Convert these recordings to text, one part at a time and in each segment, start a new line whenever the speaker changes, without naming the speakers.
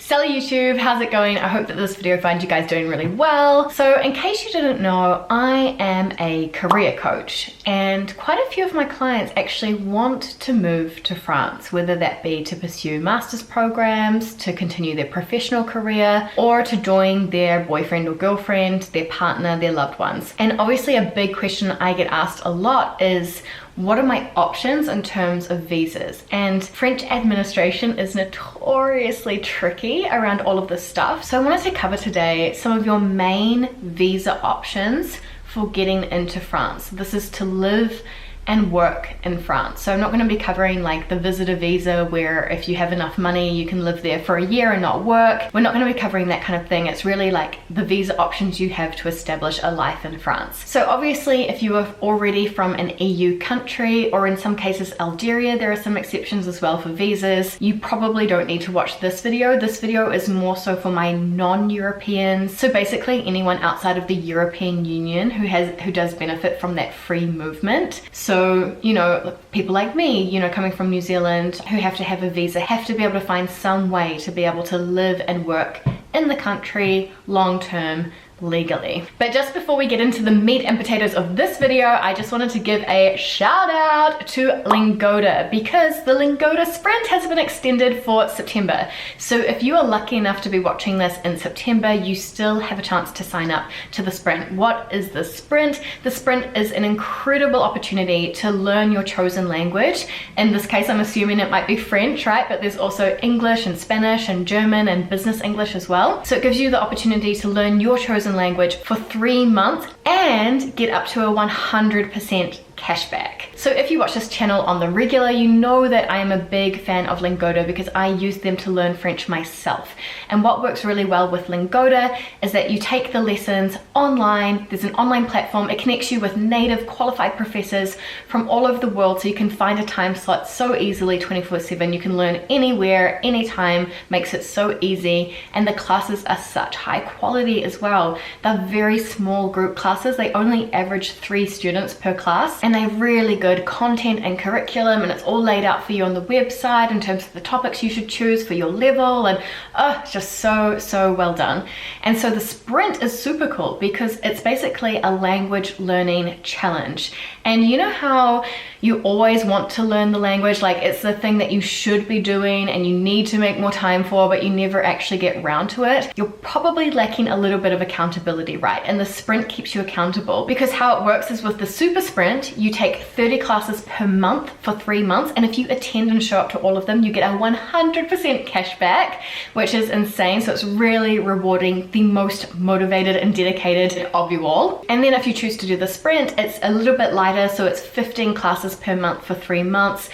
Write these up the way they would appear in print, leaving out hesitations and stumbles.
Sally YouTube, how's it going? I hope that this video finds you guys doing really well. So in case you didn't know, I am a career coach and quite a few of my clients actually want to move to France, whether that be to pursue master's programs, to continue their professional career, or to join their boyfriend or girlfriend, their partner, their loved ones. And obviously a big question I get asked a lot is, what are my options in terms of visas? And French administration is notoriously tricky around all of this stuff. So I wanted to cover today some of your main visa options for getting into France. This is to live and work in France. So I'm not going to be covering like the visitor visa where if you have enough money you can live there for a year and not work. We're not going to be covering that kind of thing. It's really like the visa options you have to establish a life in France. So obviously if you are already from an EU country, or in some cases Algeria, there are some exceptions as well for visas, you probably don't need to watch this video. This video is more so for my non-Europeans. So basically anyone outside of the European Union who does benefit from that free movement. So, you know, people like me, you know, coming from New Zealand who have to have a visa, have to be able to find some way to be able to live and work in the country long term legally. But just before we get into the meat and potatoes of this video, I just wanted to give a shout out to Lingoda because the Lingoda Sprint has been extended for September. So if you are lucky enough to be watching this in September, you still have a chance to sign up to the Sprint. What is the Sprint? The Sprint is an incredible opportunity to learn your chosen language. In this case, I'm assuming it might be French, right? But there's also English and Spanish and German and business English as well. So it gives you the opportunity to learn your chosen language for 3 months and get up to a 100% cashback. So if you watch this channel on the regular, you know that I am a big fan of Lingoda because I use them to learn French myself. And what works really well with Lingoda is that you take the lessons online. There's an online platform. It connects you with native qualified professors from all over the world, so you can find a time slot so easily 24/7. You can learn anywhere, anytime, makes it so easy. And the classes are such high quality as well. They're very small group classes. They only average 3 students per class, and they're really good content and curriculum, and it's all laid out for you on the website in terms of the topics you should choose for your level, and it's just so well done. And so the Sprint is super cool because it's basically a language learning challenge. And you know how you always want to learn the language, like it's the thing that you should be doing and you need to make more time for, but you never actually get around to it? You're probably lacking a little bit of accountability, right? And the Sprint keeps you accountable because how it works is with the Super Sprint, you take 30 classes per month for 3 months, and if you attend and show up to all of them, you get a 100% cash back, which is insane. So it's really rewarding the most motivated and dedicated of you all. And then if you choose to do the Sprint, it's a little bit lighter, so it's 15 classes per month for 3 months.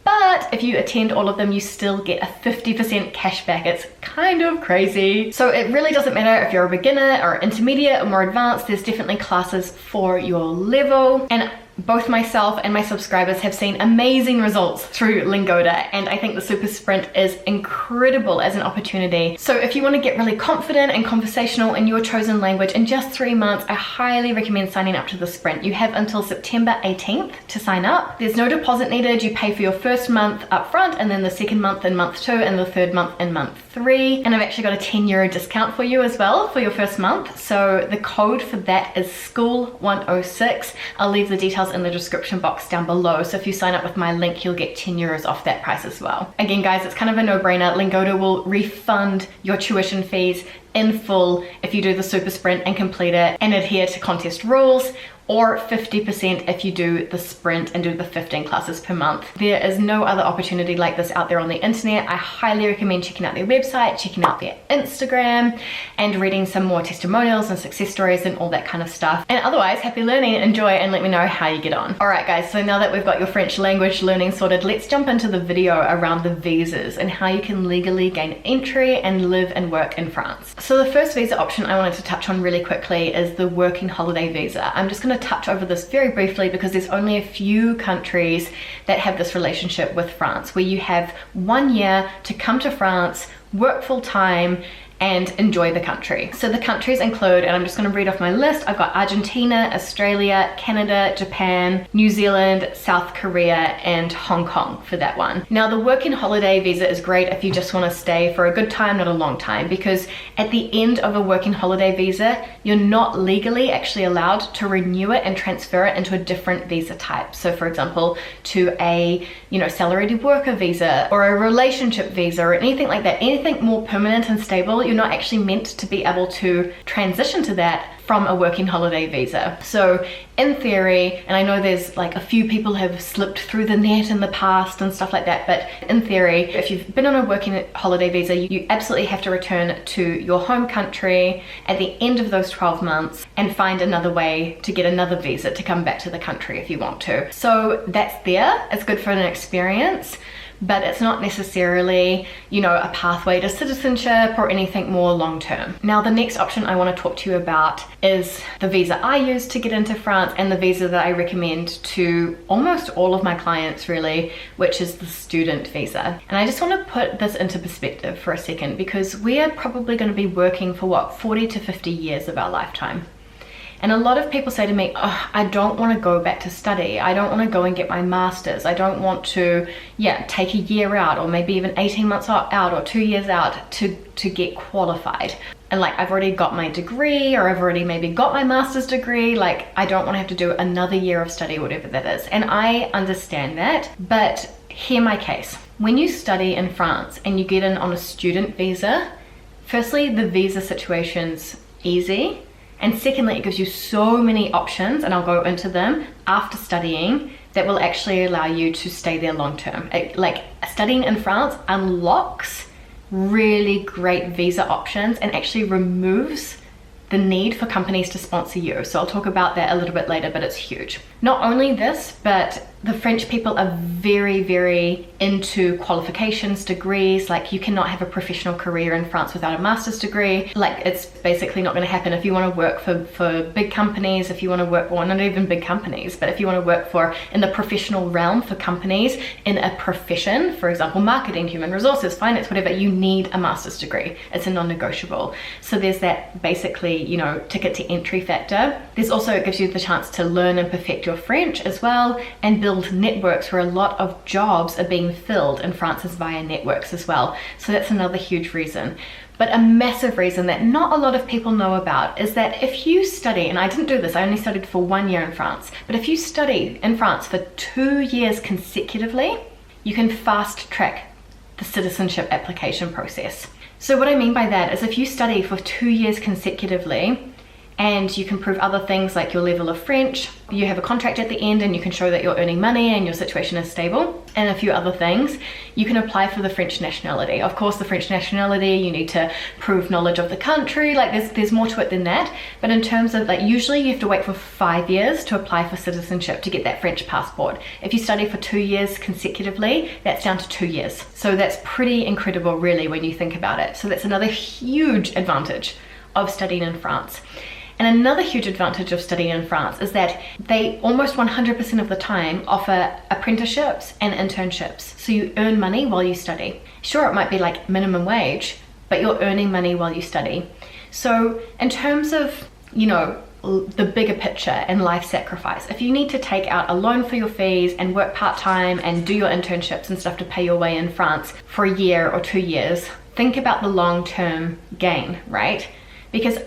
But if you attend all of them, you still get a 50% cash back. It's kind of crazy. So it really doesn't matter if you're a beginner or intermediate or more advanced, there's definitely classes for your level. And both myself and my subscribers have seen amazing results through Lingoda, and I think the Super Sprint is incredible as an opportunity. So if you want to get really confident and conversational in your chosen language in just 3 months, I highly recommend signing up to the Sprint. You have until September 18th to sign up. There's no deposit needed. You pay for your first month up front, and then the second month in month 2, and the third month in month 3. And I've actually got a €10 discount for you as well for your first month. So the code for that is SCHOOL106. I'll leave the details in the description box down below, so if you sign up with my link you'll get €10 off that price as well. Again guys, it's kind of a no-brainer. Lingoda will refund your tuition fees in full if you do the Super Sprint and complete it and adhere to contest rules, or 50% if you do the Sprint and do the 15 classes per month. There is no other opportunity like this out there on the internet. I highly recommend checking out their website, checking out their Instagram, and reading some more testimonials and success stories and all that kind of stuff. And otherwise, happy learning, enjoy, and let me know how you get on. All right guys, so now that we've got your French language learning sorted, let's jump into the video around the visas and how you can legally gain entry and live and work in France. So the first visa option I wanted to touch on really quickly is the working holiday visa. I'm just gonna touch over this very briefly because there's only a few countries that have this relationship with France, where you have 1 year to come to France, work full time, and enjoy the country. So the countries include, and I'm just going to read off my list, I've got Argentina, Australia, Canada, Japan, New Zealand, South Korea, and Hong Kong for that one. Now the working holiday visa is great if you just want to stay for a good time, not a long time, because at the end of a working holiday visa, you're not legally actually allowed to renew it and transfer it into a different visa type. So for example, to a, salaried worker visa or a relationship visa or anything like that, anything more permanent and stable, you're not actually meant to be able to transition to that from a working holiday visa. So in theory, and I know there's like a few people have slipped through the net in the past and stuff like that, but in theory, if you've been on a working holiday visa, you absolutely have to return to your home country at the end of those 12 months and find another way to get another visa to come back to the country if you want to. So that's there, it's good for an experience, but it's not necessarily, a pathway to citizenship or anything more long-term. Now, the next option I want to talk to you about is the visa I use to get into France and the visa that I recommend to almost all of my clients really, which is the student visa. And I just want to put this into perspective for a second, because we are probably going to be working for 40 to 50 years of our lifetime. And a lot of people say to me, oh, I don't want to go back to study. I don't want to go and get my master's. I don't want to, take a year out or maybe even 18 months out or 2 years out to get qualified. And like, I've already got my degree, or I've already maybe got my master's degree. Like, I don't want to have to do another year of study, whatever that is. And I understand that, but hear my case. When you study in France and you get in on a student visa, firstly, the visa situation's easy. And secondly, it gives you so many options, and I'll go into them after studying, that will actually allow you to stay there long term. Like, studying in France unlocks really great visa options and actually removes the need for companies to sponsor you. So I'll talk about that a little bit later, but it's huge. Not only this, but the French people are very, very into qualifications, degrees. Like, you cannot have a professional career in France without a master's degree. Like, it's basically not going to happen. If you want to work for big companies, if you want to work, well, not even big companies, but if you want to work in the professional realm for companies in a profession, for example, marketing, human resources, finance, whatever, you need a master's degree. It's a non-negotiable. So there's that basically, ticket to entry factor. There's also, it gives you the chance to learn and perfect your French as well, and build networks where a lot of jobs are being filled in France is via networks as well. So that's another huge reason. But a massive reason that not a lot of people know about is that if you study, and I didn't do this, I only studied for 1 year in France, but if you study in France for 2 years consecutively, you can fast track the citizenship application process. So what I mean by that is, if you study for 2 years consecutively, and you can prove other things like your level of French, you have a contract at the end and you can show that you're earning money and your situation is stable, and a few other things, you can apply for the French nationality. Of course, the French nationality, you need to prove knowledge of the country, like there's more to it than that. But in terms of, like, usually you have to wait for 5 years to apply for citizenship to get that French passport. If you study for 2 years consecutively, that's down to 2 years. So that's pretty incredible really when you think about it. So that's another huge advantage of studying in France. And another huge advantage of studying in France is that they almost 100% of the time offer apprenticeships and internships. So you earn money while you study. Sure, it might be like minimum wage, but you're earning money while you study. So in terms of, the bigger picture and life sacrifice, if you need to take out a loan for your fees and work part-time and do your internships and stuff to pay your way in France for a year or 2 years, think about the long-term gain, right? Because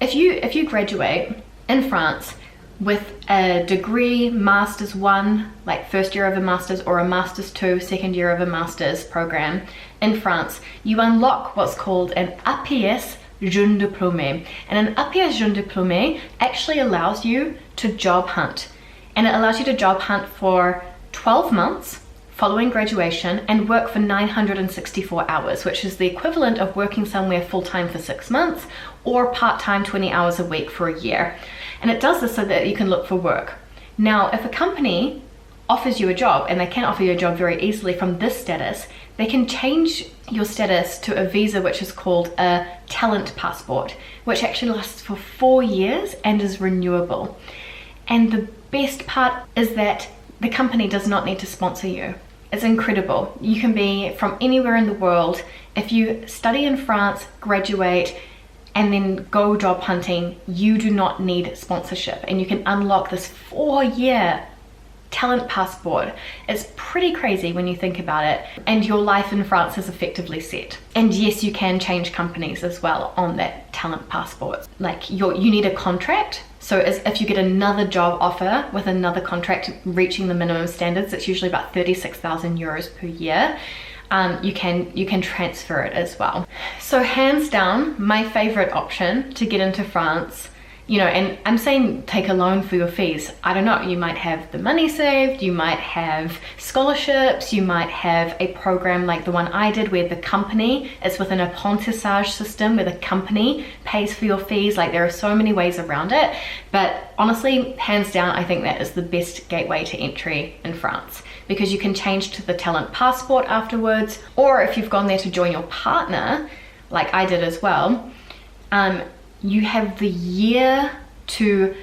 if you graduate in France with a degree, Masters 1, like first year of a Masters, or a Masters 2, second year of a Masters program in France, you unlock what's called an APS jeune diplômé. And an APS jeune diplômé actually allows you to job hunt. And it allows you to job hunt for 12 months following graduation and work for 964 hours, which is the equivalent of working somewhere full-time for 6 months or part-time 20 hours a week for a year. And it does this so that you can look for work. Now, if a company offers you a job, and they can offer you a job very easily from this status, they can change your status to a visa which is called a talent passport, which actually lasts for 4 years and is renewable. And the best part is that the company does not need to sponsor you. It's incredible. You can be from anywhere in the world If you study in France, graduate, and then go job hunting, you do not need sponsorship, and you can unlock this 4-year talent passport. It's pretty crazy when you think about it, and your life in France is effectively set. And yes, you can change companies as well on that talent passport. Like you need a contract. So if you get another job offer with another contract reaching the minimum standards, it's usually about 36,000 euros per year. You can transfer it as well. So hands down, my favorite option to get into France, you know, and I'm saying take a loan for your fees. I don't know, you might have the money saved, you might have scholarships, you might have a program like the one I did where the company is within a apprentissage system where the company pays for your fees. Like there are so many ways around it, but honestly, hands down, I think that is the best gateway to entry in France, because you can change to the talent passport afterwards, or if you've gone there to join your partner, like I did as well, you have the year to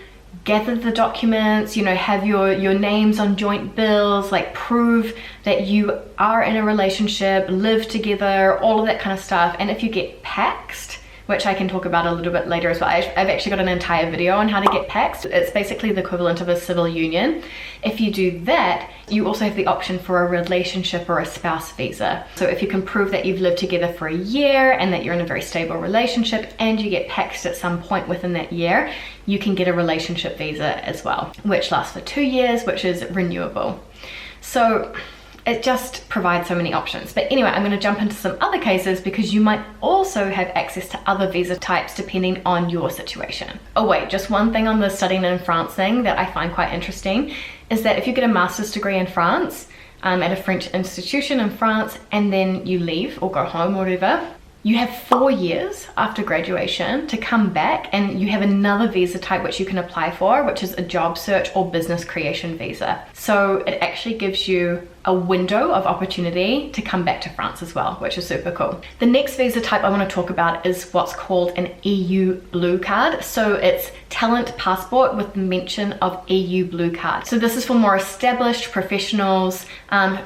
gather the documents, you know, have your names on joint bills, like prove that you are in a relationship, live together, all of that kind of stuff. And if you get paxed, which I can talk about a little bit later as well. I've actually got an entire video on how to get paxed. It's basically the equivalent of a civil union. If you do that, you also have the option for a relationship or a spouse visa. So if you can prove that you've lived together for a year and that you're in a very stable relationship and you get paxed at some point within that year, you can get a relationship visa as well, which lasts for 2 years, which is renewable. So it just provides so many options. But anyway, I'm going to jump into some other cases because you might also have access to other visa types depending on your situation. Oh wait, just one thing on the studying in France thing that I find quite interesting is that if you get a master's degree in France, at a French institution in France, and then you leave or go home or whatever, you have 4 years after graduation to come back, and you have another visa type which you can apply for, which is a job search or business creation visa. So it actually gives you a window of opportunity to come back to France as well, which is super cool. The next visa type I want to talk about is what's called an EU Blue Card. So it's talent passport with the mention of EU Blue Card. So this is for more established professionals,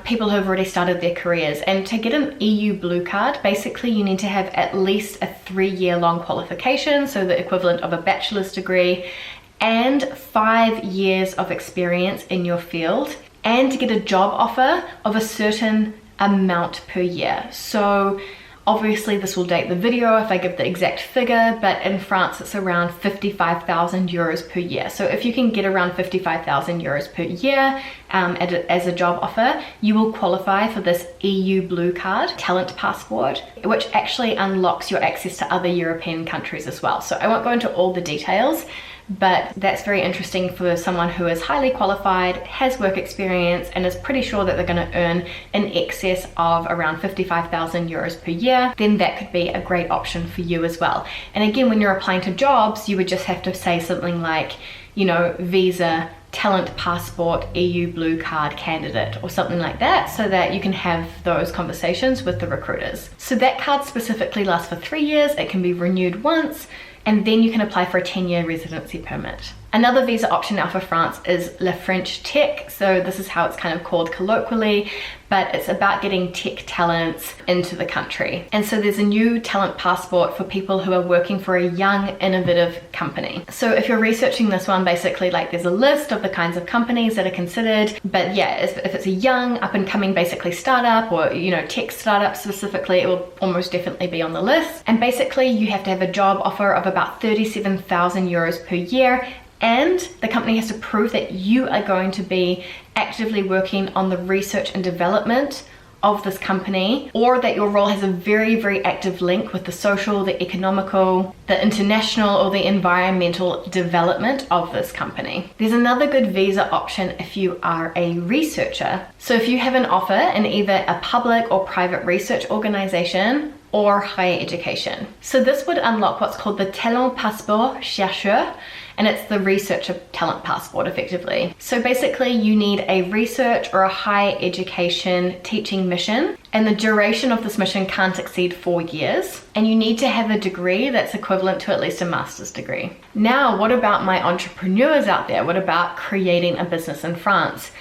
people who have already started their careers. And to get an EU Blue Card, basically you need to have at least a 3-year long qualification, so the equivalent of a bachelor's degree, and 5 years of experience in your field, and to get a job offer of a certain amount per year. So obviously this will date the video if I give the exact figure, but in France it's around 55,000 euros per year. So if you can get around 55,000 euros per year as a job offer, you will qualify for this EU Blue Card talent passport, which actually unlocks your access to other European countries as well. So I won't go into all the details, but that's very interesting for someone who is highly qualified, has work experience, and is pretty sure that they're going to earn in excess of around 55,000 euros per year. Then that could be a great option for you as well. And again, when you're applying to jobs, you would just have to say something like, you know, visa, talent passport, EU Blue Card candidate, or something like that, so that you can have those conversations with the recruiters. So that card specifically lasts for 3 years. It can be renewed once, and then you can apply for a 10-year residency permit. Another visa option now for France is La French Tech. So this is how it's kind of called colloquially, but it's about getting tech talents into the country. And so there's a new talent passport for people who are working for a young, innovative company. So if you're researching this one, basically like there's a list of the kinds of companies that are considered, but yeah, if it's a young, up and coming basically startup, or you know, tech startup specifically, it will almost definitely be on the list. And basically you have to have a job offer of about 37,000 euros per year, and the company has to prove that you are going to be actively working on the research and development of this company, or that your role has a very, very active link with the social, the economical, the international, or the environmental development of this company. There's another good visa option if you are a researcher. So if you have an offer in either a public or private research organization or higher education. So this would unlock what's called the talent passport chercheur, and it's the researcher talent passport effectively. So basically you need a research or a higher education teaching mission, and the duration of this mission can't exceed 4 years, and you need to have a degree that's equivalent to at least a master's degree. Now, what about my entrepreneurs out there? What about creating a business in France?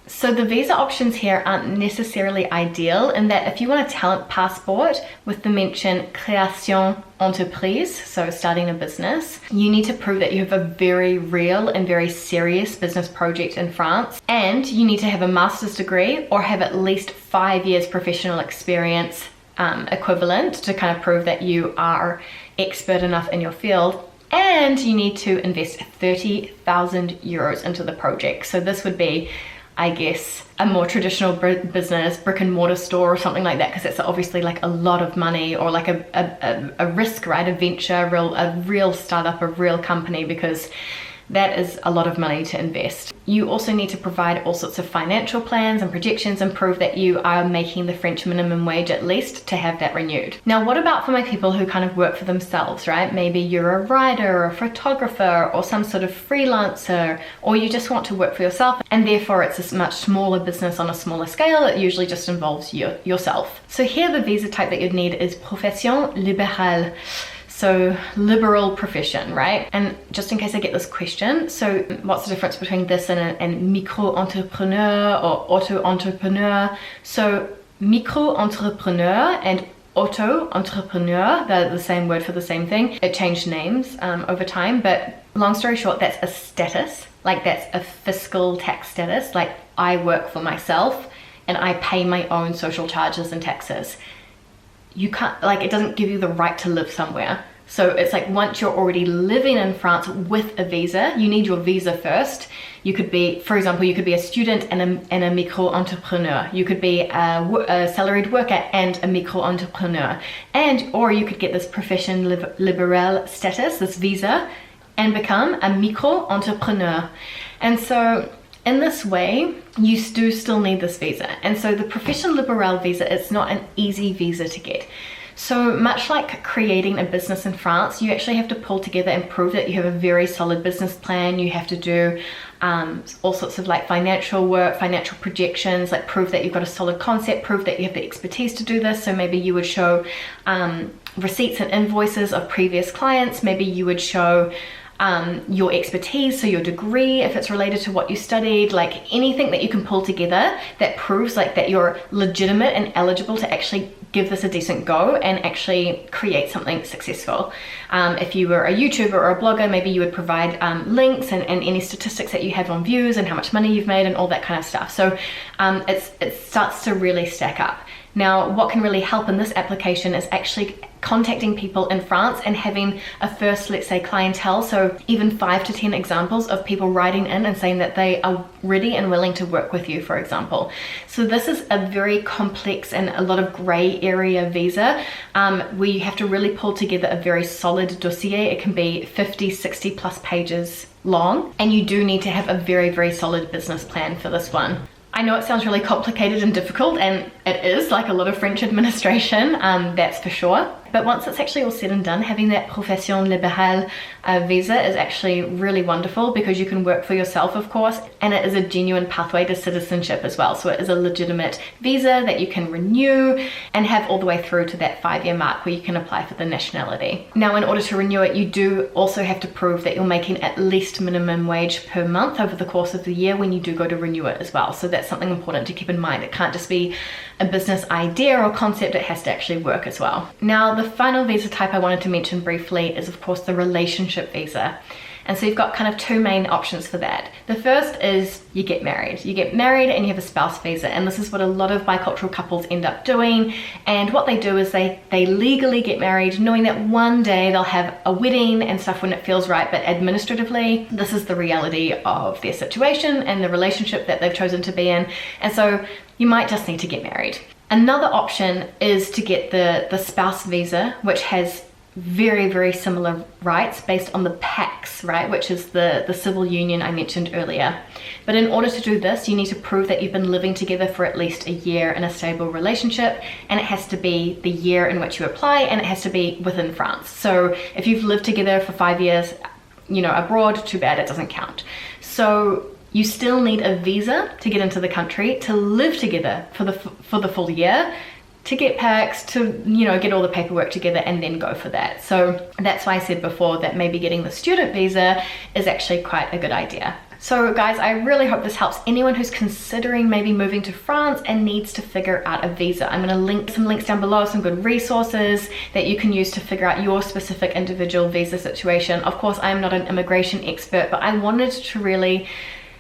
So the visa options here aren't necessarily ideal in that if you want a talent passport with the mention création entreprise, so starting a business, you need to prove that you have a very real and very serious business project in France, and you need to have a master's degree or have at least 5 years professional experience equivalent to kind of prove that you are expert enough in your field. And you need to invest 30,000 euros into the project. So this would be, I guess, a more traditional business, brick and mortar store or something like that, because it's obviously like a lot of money, or like a risk, right? A venture, a real startup, a real company, because that is a lot of money to invest. You also need to provide all sorts of financial plans and projections and prove that you are making the French minimum wage at least to have that renewed. Now, what about for my people who kind of work for themselves, right? Maybe you're a writer or a photographer or some sort of freelancer, or you just want to work for yourself and therefore it's a much smaller business on a smaller scale. It usually just involves yourself. So here the visa type that you'd need is profession libérale. So liberal profession, right? And just in case I get this question, so what's the difference between this and micro-entrepreneur or auto-entrepreneur? So micro-entrepreneur and auto-entrepreneur, they're the same word for the same thing. It changed names over time, but long story short, that's a status. Like that's a fiscal tax status. Like I work for myself and I pay my own social charges and taxes. You can't, like, it doesn't give you the right to live somewhere. So it's like once you're already living in France with a visa, you need your visa first. You could be, for example, you could be a student and a micro-entrepreneur. You could be a salaried worker and a micro-entrepreneur. Or you could get this profession libérale status, this visa, and become a micro-entrepreneur. And so in this way, you do still need this visa. And so the profession libérale visa, it's not an easy visa to get. So much like creating a business in France, you actually have to pull together and prove that you have a very solid business plan. You have to do all sorts of like financial work, financial projections, like prove that you've got a solid concept, prove that you have the expertise to do this. So maybe you would show receipts and invoices of previous clients. Maybe you would show your expertise, so your degree, if it's related to what you studied, like anything that you can pull together that proves like that you're legitimate and eligible to actually give this a decent go and actually create something successful. If you were a YouTuber or a blogger, maybe you would provide links and any statistics that you have on views and how much money you've made and all that kind of stuff. So it starts to really stack up. Now, what can really help in this application is actually contacting people in France and having a first, let's say, clientele. So even 5 to 10 examples of people writing in and saying that they are ready and willing to work with you, for example. So this is a very complex and a lot of gray area visa where you have to really pull together a very solid dossier. It can be 50, 60 plus pages long, and you do need to have a very, very solid business plan for this one. I know it sounds really complicated and difficult, and it is, like a lot of French administration, that's for sure. But once it's actually all said and done, having that profession libérale visa is actually really wonderful because you can work for yourself, of course, and it is a genuine pathway to citizenship as well. So it is a legitimate visa that you can renew and have all the way through to that 5-year mark where you can apply for the nationality. Now, in order to renew it, you do also have to prove that you're making at least minimum wage per month over the course of the year when you do go to renew it as well. So that's something important to keep in mind. It can't just be a business idea or concept, it has to actually work as well. Now, the final visa type I wanted to mention briefly is, of course, the relationship visa. And so you've got kind of 2 main options for that. The first is you get married. You get married and you have a spouse visa. And this is what a lot of bicultural couples end up doing. And what they do is they legally get married, knowing that one day they'll have a wedding and stuff when it feels right. But administratively, this is the reality of their situation and the relationship that they've chosen to be in. And so you might just need to get married. Another option is to get the spouse visa, which has very, very similar rights based on the PACS, right, which is the civil union I mentioned earlier. But in order to do this, you need to prove that you've been living together for at least a year in a stable relationship, and it has to be the year in which you apply, and it has to be within France. So if you've lived together for 5 years, you know, abroad, too bad, it doesn't count. So you still need a visa to get into the country, to live together for the full year, to get PACS, to, you know, get all the paperwork together and then go for that. So that's why I said before that maybe getting the student visa is actually quite a good idea. So guys, I really hope this helps anyone who's considering maybe moving to France and needs to figure out a visa. I'm gonna link some links down below, some good resources that you can use to figure out your specific individual visa situation. Of course, I'm not an immigration expert, but I wanted to really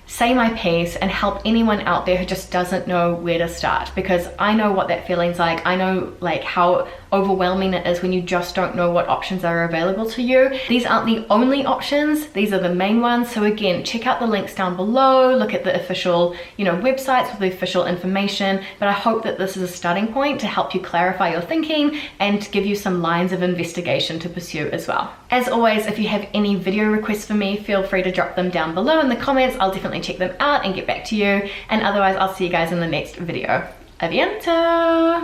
say my piece and help anyone out there who just doesn't know where to start, because I know what that feeling's like. I know like how overwhelming it is when you just don't know what options are available to you. These aren't the only options, these are the main ones. So again, check out the links down below, look at the official, websites with the official information, but I hope that this is a starting point to help you clarify your thinking and give you some lines of investigation to pursue as well. As always, if you have any video requests for me, feel free to drop them down below in the comments. I'll definitely check them out and get back to you. And otherwise, I'll see you guys in the next video. Aviento!